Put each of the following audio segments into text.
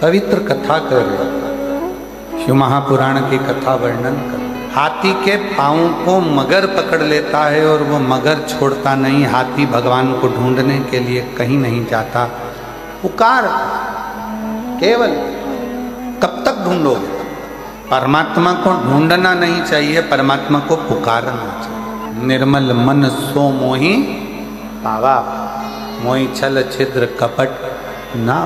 पवित्र कथा कर रहे, शिव महापुराण की कथा वर्णन कर। हाथी के पाँव को मगर पकड़ लेता है और वो मगर छोड़ता नहीं। हाथी भगवान को ढूंढने के लिए कहीं नहीं जाता, पुकार केवल। कब तक ढूंढोगे? परमात्मा को ढूंढना नहीं चाहिए, परमात्मा को पुकारना चाहिए। निर्मल मन सो मोहि पावा, मोहि छल छिद्र कपट ना।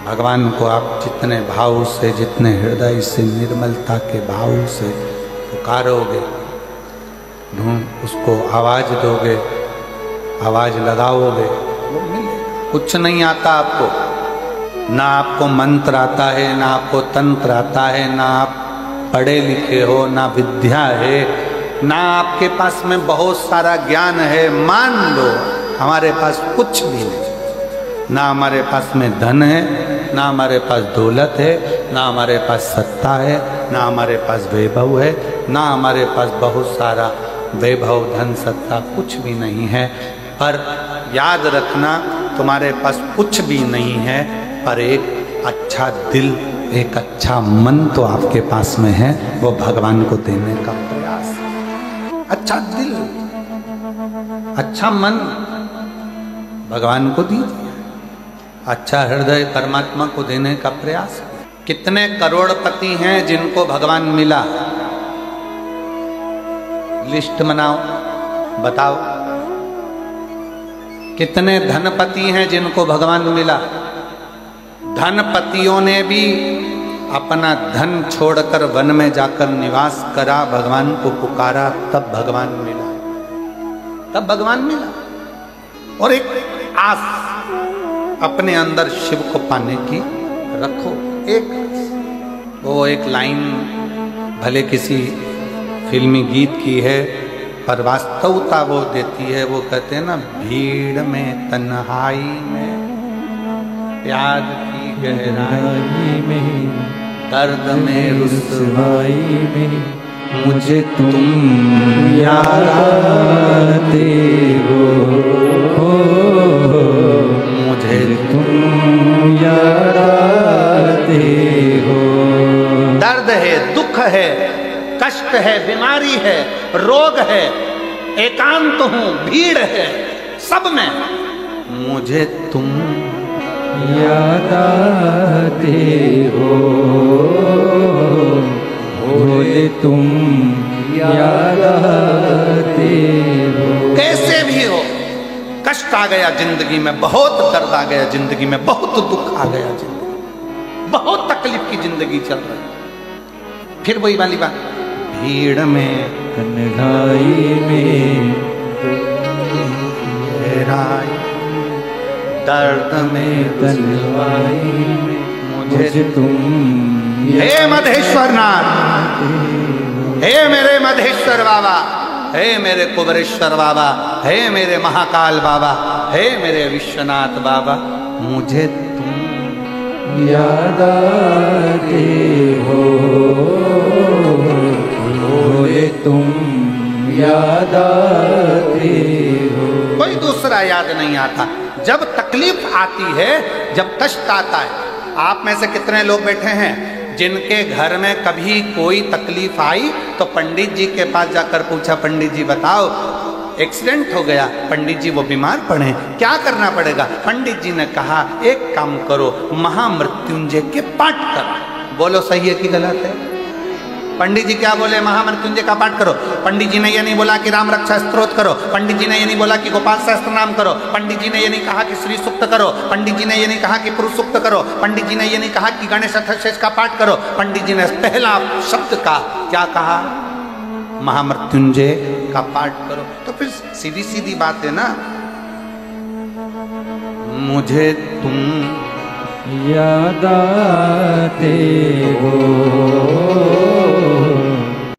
भगवान को आप जितने भाव से, जितने हृदय से, निर्मलता के भाव से पुकारोगे, उसको आवाज दोगे, आवाज लगाओगे, वो मिलेगा। कुछ नहीं आता आपको, ना आपको मंत्र आता है, ना आपको तंत्र आता है, ना आप पढ़े लिखे हो, ना विद्या है, ना आपके पास में बहुत सारा ज्ञान है। मान लो हमारे पास कुछ भी नहीं, ना हमारे पास में धन है, ना हमारे पास दौलत है, ना हमारे पास सत्ता है, ना हमारे पास वैभव है, ना हमारे पास बहुत सारा वैभव, धन, सत्ता कुछ भी नहीं है। पर याद रखना, तुम्हारे पास कुछ भी नहीं है, पर एक अच्छा दिल, एक अच्छा मन तो आपके पास में है। वो भगवान को देने का प्रयास। अच्छा दिल, अच्छा मन भगवान को दीजिए, अच्छा हृदय परमात्मा को देने का प्रयास। कितने करोड़पति हैं जिनको भगवान मिला? लिस्ट बनाओ, बताओ। कितने धनपति हैं जिनको भगवान मिला? धनपतियों ने भी अपना धन छोड़कर वन में जाकर निवास करा, भगवान को पुकारा, तब भगवान मिला, तब भगवान मिला। और एक आस अपने अंदर शिव को पाने की रखो। वो एक लाइन भले किसी फिल्मी गीत की है, पर वास्तवता वो देती है। वो कहते हैं ना, भीड़ में तन्हाई में, प्यार की गहराई में, दर्द में रुसवाई में, मुझे तुम याद आते हो, मुझे तुम याद आते हो। दर्द है, दुख है, कष्ट है, बीमारी है, रोग है, एकांत हूं, भीड़ है, सब में मुझे तुम याद आते हो, भोले तुम याद आते हो। कैसे भी हो, कष्ट आ गया जिंदगी में, बहुत दर्द आ गया जिंदगी में, बहुत दुख आ गया जिंदगी में, बहुत तकलीफ की जिंदगी चल रही। फिर वही वाली बात, भीड़ में तन्हाई में, गहराई दर्द में तन्हाई में, मुझे तुम। हे मधेश्वर नाथ, हे मेरे मधेश्वर बाबा, हे मेरे कुबरेश्वर बाबा, हे मेरे महाकाल बाबा, हे मेरे विश्वनाथ बाबा, मुझे तुम याद आते हो, भोले तुम याद आते हो। कोई दूसरा याद नहीं आता। जब तकलीफ आती है, जब कष्ट आता है, आप में से कितने लोग बैठे हैं जिनके घर में कभी कोई तकलीफ आई तो पंडित जी के पास जाकर पूछा, पंडित जी बताओ एक्सीडेंट हो गया, पंडित जी वो बीमार पड़े, क्या करना पड़ेगा? पंडित जी ने कहा एक काम करो, महामृत्युंजय के पाठ करो। बोलो सही है कि गलत है? पंडित जी क्या बोले? महामृत्युंजय का पाठ करो। पंडित जी ने ये नहीं बोला कि राम रक्षा स्तोत्र करो, पंडित जी ने ये नहीं बोला कि गोपाल सहस्त्र नाम करो, पंडित जी ने ये नहीं कहा कि श्री सूक्त करो, पंडित जी ने ये नहीं कहा कि पुरुष सूक्त करो, पंडित जी ने ये नहीं कहा कि गणेश अथर्वशीष का पाठ करो। पंडित जी ने पहला शब्द का क्या कहा? महामृत्युंजय का पाठ करो। तो फिर सीधी सीधी बात है ना, मुझे तुम याद आते हो,